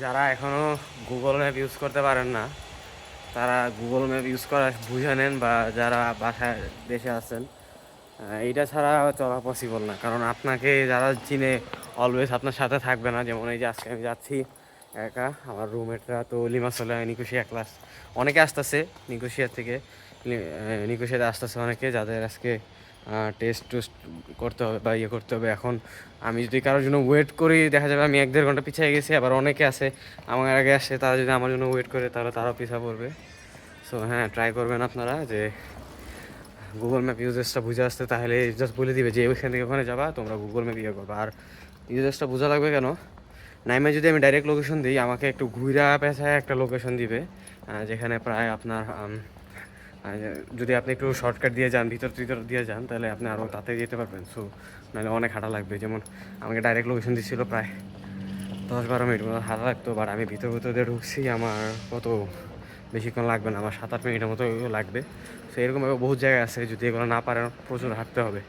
যারা এখনও Google map use করতে পারেন না তারা গুগল ম্যাপ ইউজ করা বুঝে নেন, বা যারা বাসায় দেশে আছেন এইটা ছাড়া চলা পসিবল না। কারণ আপনাকে যারা চিনে অলওয়েজ আপনার সাথে থাকবে না। যেমন এই যে আজকে আমি যাচ্ছি একা, আমার রুমমেটরা তো লিমাসলে নিকোশিয়া ক্লাস, অনেকে আসতেছে নিকোশিয়া থেকে, নিকোশিয়াতে আসতেছে অনেকে, যাদের আজকে টেস্ট টুস্ট করতে হবে বা ইয়ে করতে হবে। এখন আমি যদি কারোর জন্য ওয়েট করি, দেখা যাবে আমি 1-1.5 ঘন্টা পিছিয়ে গেছি। আবার অনেকে আছে আমার আগে আসে, তারা যদি আমার জন্য ওয়েট করে তাহলে তারাও পিছিয়ে পড়বে। সো হ্যাঁ, ট্রাই করবেন আপনারা যে গুগল ম্যাপ ইউজেসটা বুঝে আসতে, তাহলে জাস্ট বলে দিবে যে ওইখান থেকে ওখানে যাবা, তোমরা গুগল ম্যাপ ইয়ে করবা। আর ইউজেসটা বোঝা লাগবে কেন, নাইমে যদি আমি ডাইরেক্ট লোকেশন দিই, আমাকে একটু ঘুরা পেঁচায় একটা লোকেশন দিবে, যেখানে প্রায় আপনার যদি আপনি একটু শর্টকাট দিয়ে যান, ভিতর ভিতর দিয়ে যান, তাহলে আপনি আরও তাতে যেতে পারবেন। সো নাহলে অনেক হাঁটা লাগবে। যেমন আমাকে ডাইরেক্ট লোকেশন দিচ্ছিল প্রায় 10-12 মিনিট মতো হাঁটা লাগতো, বাট আমি ভিতর ভিতর দিয়ে ঢুকছি, আমার কত বেশিক্ষণ লাগবে না, আমার 7-8 মিনিটের মতো লাগবে। সো এরকমভাবে বহুত জায়গায় আছে, যদি এগুলো না পারেন প্রচুর হাঁটতে হবে।